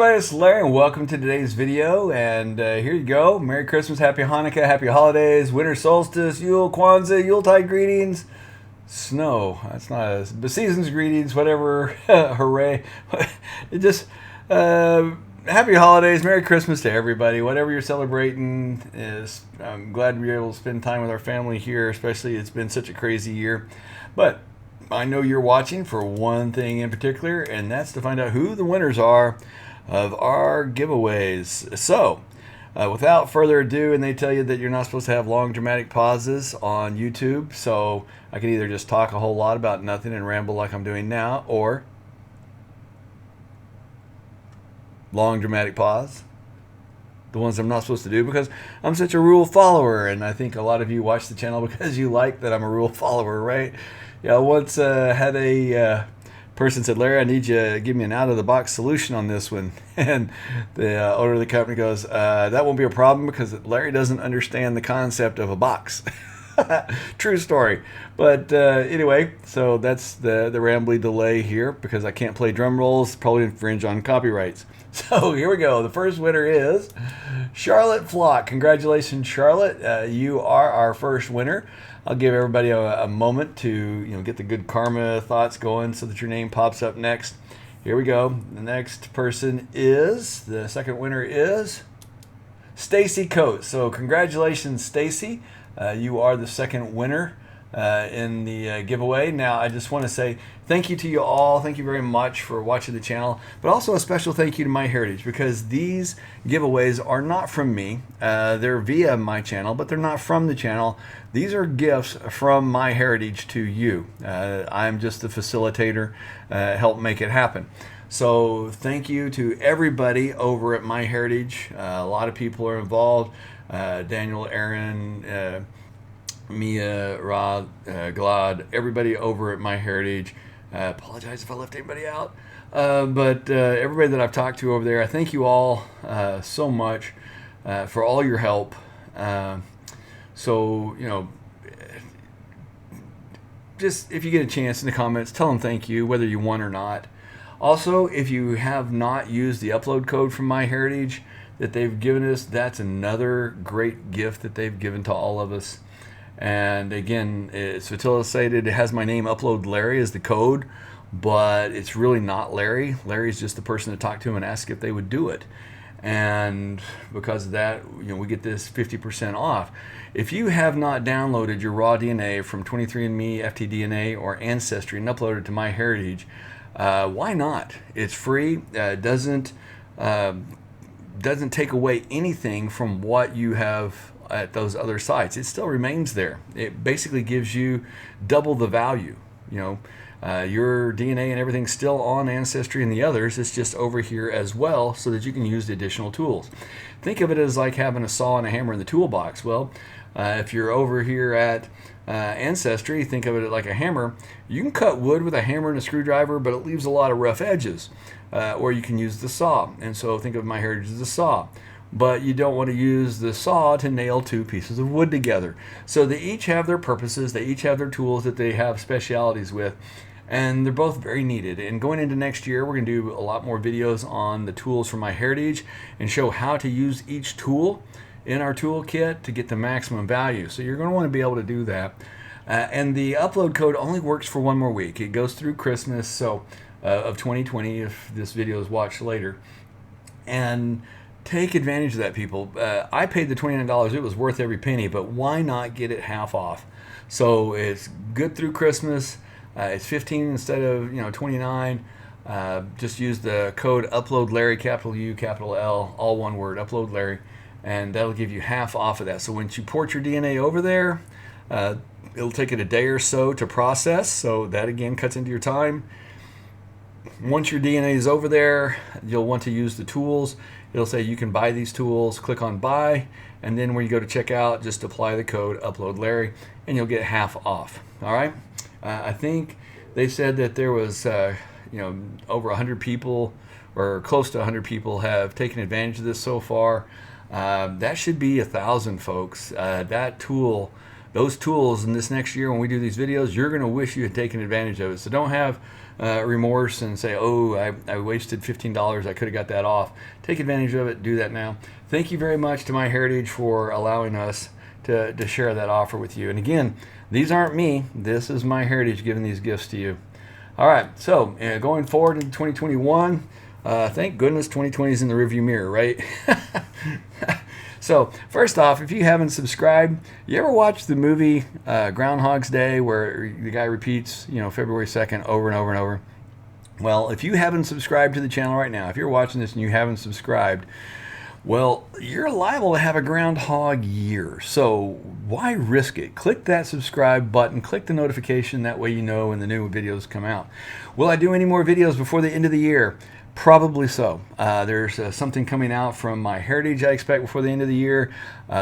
everybody, it's Larry and welcome to today's video. And here you go. Merry Christmas, Happy Hanukkah, Happy Holidays, Winter Solstice, Yule, Kwanzaa, Yuletide greetings. Snow, that's not a, the season's greetings, whatever. Hooray. It just, Happy Holidays, Merry Christmas to everybody. Whatever you're celebrating is, I'm glad to be able to spend time with our family here, especially it's been such a crazy year. But I know you're watching for one thing in particular, and that's to find out who the winners are of our giveaways. So, without further ado, and they tell you that you're not supposed to have long dramatic pauses on YouTube, so I can either just talk a whole lot about nothing and ramble like I'm doing now, or long dramatic pause, the ones I'm not supposed to do because I'm such a rule follower, and I think a lot of you watch the channel because you like that I'm a rule follower, right? Yeah, I once had a person said, Larry, I need you to give me an out-of-the-box solution on this one. And the owner of the company goes, that won't be a problem because Larry doesn't understand the concept of a box. True story. But anyway, so that's the rambly delay here because I can't play drum rolls, probably infringe on copyrights. So here we go. The first winner is Charlotte Flock. Congratulations, Charlotte. You are our first winner. I'll give everybody a moment to get the good karma thoughts going so that your name pops up next. Here we go. The next person is, the second winner is Stacy Coates. So congratulations, Stacy. You are the second winner in the giveaway. Now, I just want to say thank you to you all. Thank you very much for watching the channel, but also a special thank you to MyHeritage because these giveaways are not from me. They're via my channel, but they're not from the channel. These are gifts from MyHeritage to you. I'm just the facilitator, help make it happen. So thank you to everybody over at MyHeritage. A lot of people are involved. Daniel, Aaron, Mia, Rod, Glad, everybody over at MyHeritage. Apologize if I left anybody out. But everybody that I've talked to over there, I thank you all so much for all your help. So, just if you get a chance in the comments, tell them thank you, whether you won or not. Also, if you have not used the upload code from MyHeritage that they've given us, that's another great gift that they've given to all of us. And again, it's facilitated. It has my name, Upload Larry, as the code, but it's really not Larry. Larry's just the person to talk to him and ask if they would do it. And because of that, we get this 50% off. If you have not downloaded your raw DNA from 23andMe, FTDNA, or Ancestry and uploaded it to MyHeritage, why not? It's free. Doesn't take away anything from what you have at those other sites. It still remains there. It basically gives you double the value. Your DNA and everything's still on Ancestry and the others. It's just over here as well so that you can use the additional tools. Think of it as like having a saw and a hammer in the toolbox. Well, if you're over here at Ancestry, think of it like a hammer. You can cut wood with a hammer and a screwdriver, but it leaves a lot of rough edges. Or you can use the saw. And so think of MyHeritage as a saw. But you don't want to use the saw to nail two pieces of wood together. So they each have their purposes. They each have their tools that they have specialities with. And they're both very needed. And going into next year, we're going to do a lot more videos on the tools from MyHeritage and show how to use each tool in our toolkit to get the maximum value. So you're going to want to be able to do that. And the upload code only works for one more week. It goes through Christmas of 2020 if this video is watched later. And take advantage of that, people. I paid the $29. It was worth every penny, but why not get it half off? So it's good through Christmas. It's 15 instead of 29. Just use the code Upload Larry, capital U, capital L, all one word, Upload Larry, and that'll give you half off of that. So once you port your DNA over there, it'll take it a day or so to process. So that again cuts into your time. Once your DNA is over there, you'll want to use the tools. It'll say you can buy these tools. Click on buy, and then when you go to checkout, just apply the code Upload Larry, and you'll get half off. All right. I think they said that there was over 100 people, or close to 100 people, have taken advantage of this so far. That should be 1,000 folks. Those tools in this next year when we do these videos, you're going to wish you had taken advantage of it. So don't have remorse and say, oh, I wasted $15. I could have got that off. Take advantage of it. Do that now. Thank you very much to MyHeritage for allowing us to share that offer with you. And again, these aren't me. This is MyHeritage giving these gifts to you. All right, so going forward into 2021, thank goodness 2020 is in the rearview mirror, right? So first off, if you haven't subscribed, you ever watch the movie Groundhog's Day where the guy repeats, February 2nd over and over and over? Well, if you haven't subscribed to the channel right now, if you're watching this and you haven't subscribed, well, you're liable to have a Groundhog year. So why risk it? Click that subscribe button, click the notification, that way you know when the new videos come out. Will I do any more videos before the end of the year? Probably so. There's something coming out from MyHeritage I expect before the end of the year,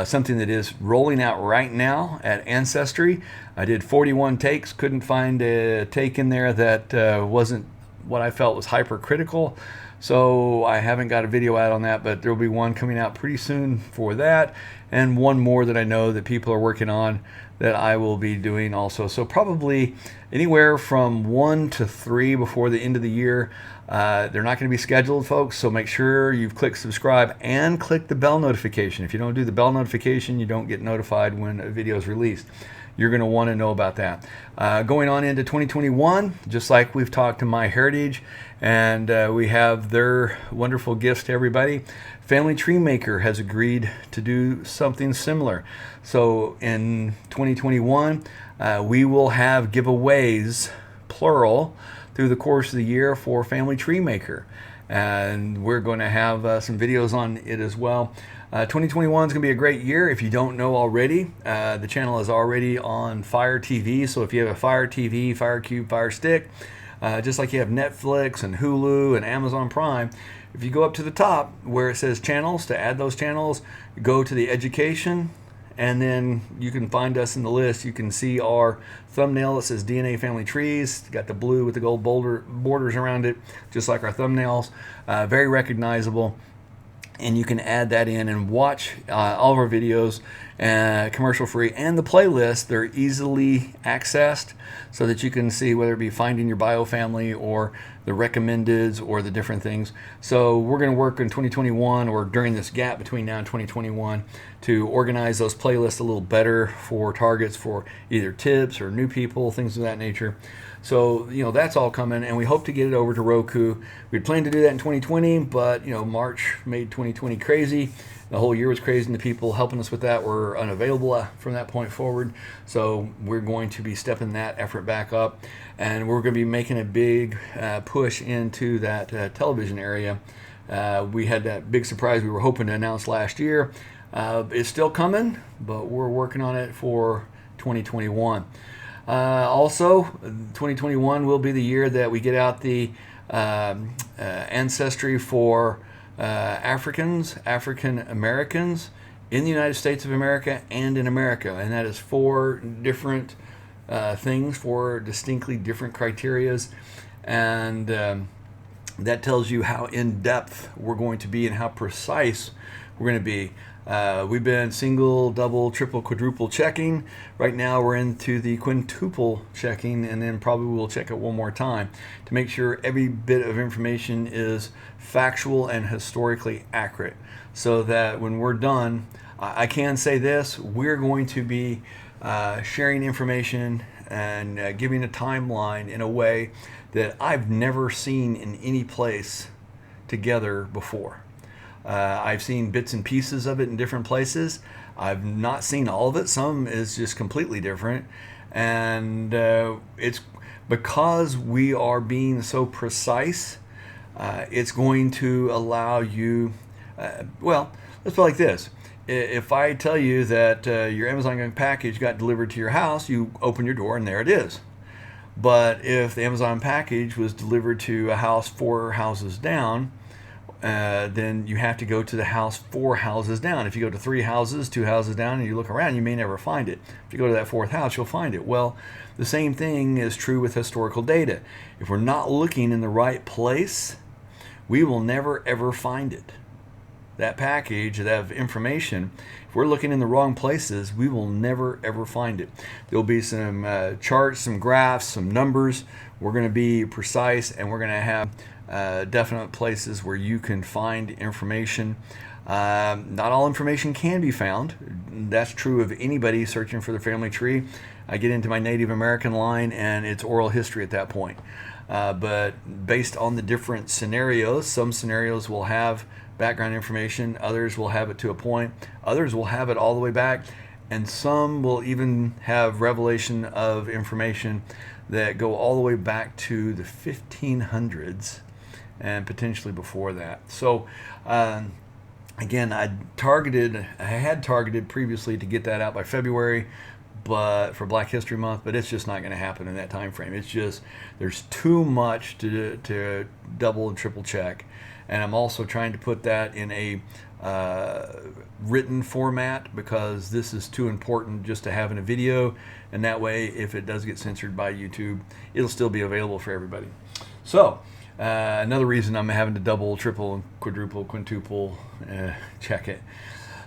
something that is rolling out right now at Ancestry. I did 41 takes, couldn't find a take in there that wasn't what I felt was hypercritical. So I haven't got a video out on that, but there will be one coming out pretty soon for that, and one more that I know that people are working on that I will be doing also. So probably anywhere from 1 to 3 before the end of the year. They're not going to be scheduled, folks, so make sure you've clicked subscribe and click the bell notification. If you don't do the bell notification, you don't get notified when a video is released. You're going to want to know about that. Going on into 2021, just like we've talked to MyHeritage, and we have their wonderful gifts to everybody, Family Tree Maker has agreed to do something similar. So in 2021, we will have giveaways, plural, through the course of the year for Family Tree Maker. And we're going to have some videos on it as well. 2021 is going to be a great year. If you don't know already, the channel is already on Fire TV. So if you have a Fire TV, Fire Cube, Fire Stick, just like you have Netflix and Hulu and Amazon Prime, if you go up to the top where it says channels, to add those channels, go to the education, and then you can find us in the list. You can see our thumbnail that says DNA Family Trees. Got the blue with the gold borders around it, just like our thumbnails. Very recognizable. And you can add that in and watch all of our videos commercial free, and the playlist. They're easily accessed so that you can see whether it be finding your bio family or the recommendeds or the different things. So we're going to work in 2021, or during this gap between now and 2021, to organize those playlists a little better for targets for either tips or new people, things of that nature. So, that's all coming, and we hope to get it over to Roku. We'd planned to do that in 2020, but, March made 2020 crazy. The whole year was crazy, and the people helping us with that were unavailable from that point forward. So we're going to be stepping that effort back up, and we're going to be making a big push into that television area. We had that big surprise we were hoping to announce last year. It's still coming, but we're working on it for 2021. Also, 2021 will be the year that we get out the ancestry for African Americans in the United States of America and in America. And that is 4 different things, 4 distinctly different criterias. And that tells you how in-depth we're going to be and how precise we're going to be. We've been single, double, triple, quadruple checking. Right now we're into the quintuple checking, and then probably we'll check it one more time to make sure every bit of information is factual and historically accurate, so that when we're done, I can say this, we're going to be sharing information and giving a timeline in a way that I've never seen in any place together before. I've seen bits and pieces of it in different places. I've not seen all of it. Some is just completely different. And it's because we are being so precise, it's going to allow you, well, let's put it like this. If I tell you that your Amazon package got delivered to your house, you open your door and there it is. But if the Amazon package was delivered to a house 4 houses down, then you have to go to the house 4 houses down. If you go to 3 houses, 2 houses down, and you look around, you may never find it. If you go to that 4th house, you'll find it. Well, the same thing is true with historical data. If we're not looking in the right place, we will never ever find it. that package, that information, if we're looking in the wrong places, we will never ever find it. There'll be some charts, some graphs, some numbers. We're going to be precise, and we're going to have definite places where you can find information. Not all information can be found. That's true of anybody searching for their family tree. I get into my Native American line, and it's oral history at that point. But based on the different scenarios, some scenarios will have background information, others will have it to a point, others will have it all the way back, and some will even have revelation of information that go all the way back to the 1500s and potentially before that. So again, I had targeted previously to get that out by February, but for Black History Month, but it's just not going to happen in that time frame. It's just, there's too much to double and triple check. And I'm also trying to put that in a written format, because this is too important just to have in a video, and that way if it does get censored by YouTube, it'll still be available for everybody. So another reason I'm having to double, triple, quadruple, quintuple check it.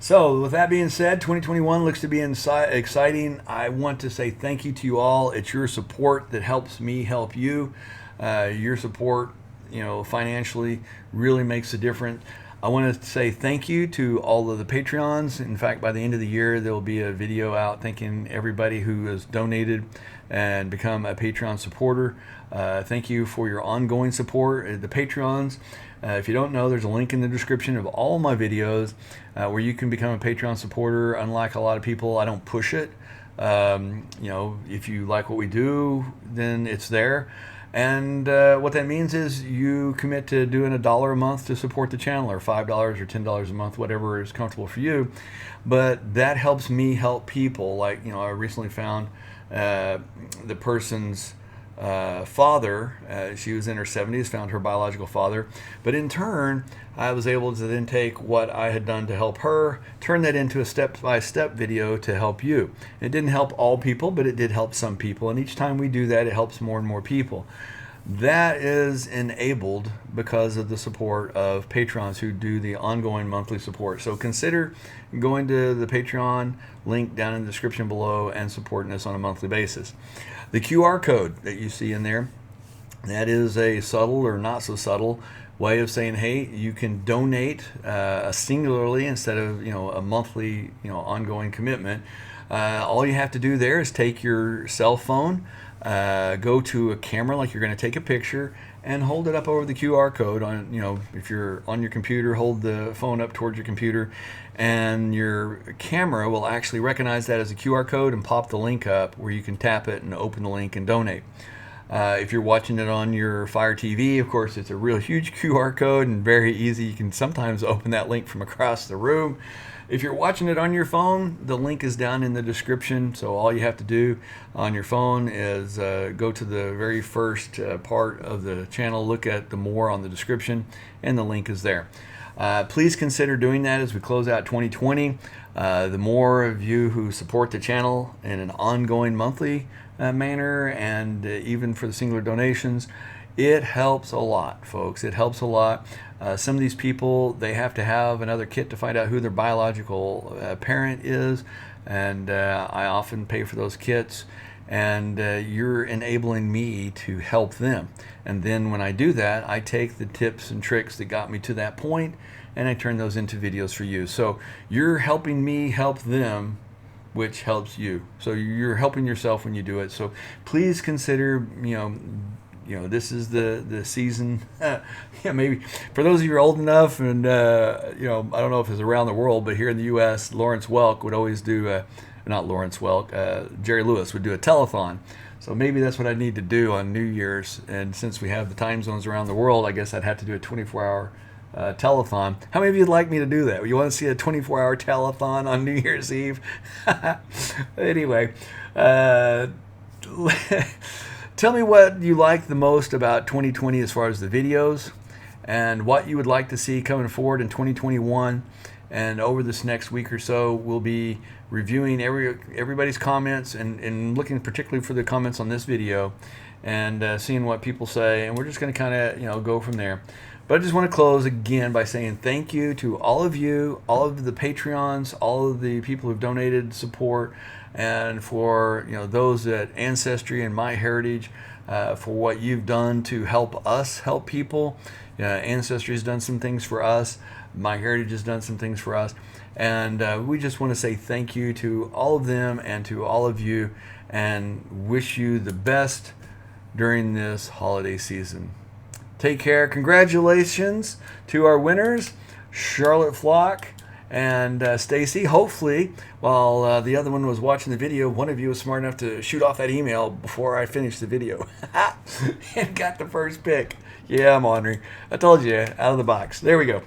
So with that being said, 2021 looks to be exciting. I want to say thank you to you all. It's your support that helps me help you. Your support, financially really makes a difference. I want to say thank you to all of the Patreons. In fact, by the end of the year, there will be a video out thanking everybody who has donated and become a Patreon supporter. Thank you for your ongoing support. The Patreons, if you don't know, there's a link in the description of all my videos where you can become a Patreon supporter. Unlike a lot of people, I don't push it. If you like what we do, then it's there. And what that means is you commit to doing $1 a month to support the channel, or $5 or $10 a month, whatever is comfortable for you. But that helps me help people. Like, I recently found the person's father. She was in her 70s, found her biological father. But in turn, I was able to then take what I had done to help her, turn that into a step-by-step video to help you. It didn't help all people, but it did help some people. And each time we do that, it helps more and more people. That is enabled because of the support of patrons who do the ongoing monthly support. So consider going to the Patreon link down in the description below and supporting us on a monthly basis. The QR code that you see in there, that is a subtle or not so subtle way of saying, hey, you can donate singularly instead of a monthly ongoing commitment. All you have to do there is take your cell phone, go to a camera like you're going to take a picture, and hold it up over the QR code on, if you're on your computer, hold the phone up towards your computer, and your camera will actually recognize that as a QR code and pop the link up where you can tap it and open the link and donate. If you're watching it on your Fire TV, of course, it's a real huge QR code and very easy. You can sometimes open that link from across the room. If you're watching it on your phone, the link is down in the description. So all you have to do on your phone is go to the very first part of the channel, look at the more on the description, and the link is there. Please consider doing that as we close out 2020. The more of you who support the channel in an ongoing monthly manner, and even for the singular donations, it helps a lot, folks. It helps a lot. Some of these people, they have to have another kit to find out who their biological parent is, and I often pay for those kits, and you're enabling me to help them. And then when I do that, I take the tips and tricks that got me to that point, and I turn those into videos for you. So you're helping me help them, which helps you. So you're helping yourself when you do it. So please consider, this is the season. Maybe for those of you who are old enough, and I don't know if it's around the world, but here in the U.S., Lawrence Welk would always do not Lawrence Welk, Jerry Lewis would do a telethon. So maybe that's what I need to do on New Year's. And since we have the time zones around the world, I guess I'd have to do a 24-hour telethon. How many of you would like me to do that? You want to see a 24-hour telethon on New Year's Eve? Anyway, tell me what you like the most about 2020 as far as the videos, and what you would like to see coming forward in 2021. And over this next week or so, we'll be reviewing everybody's comments and looking particularly for the comments on this video, and seeing what people say. And we're just going to kind of go from there. But I just want to close again by saying thank you to all of you, all of the Patreons, all of the people who've donated support, and for those at Ancestry and MyHeritage for what you've done to help us help people. Ancestry has done some things for us. MyHeritage has done some things for us. And we just want to say thank you to all of them and to all of you, and wish you the best during this holiday season. Take care. Congratulations to our winners, Charlotte Flock and Stacy. Hopefully, while the other one was watching the video, one of you was smart enough to shoot off that email before I finished the video and got the first pick. Yeah, I'm honoring. I told you, out of the box. There we go.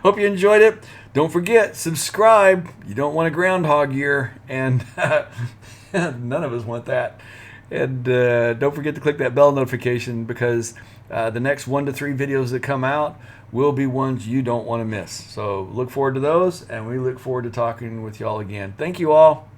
Hope you enjoyed it. Don't forget, subscribe. You don't want a groundhog year, and none of us want that. And don't forget to click that bell notification, because the next 1 to 3 videos that come out will be ones you don't want to miss. So look forward to those, and we look forward to talking with y'all again. Thank you all.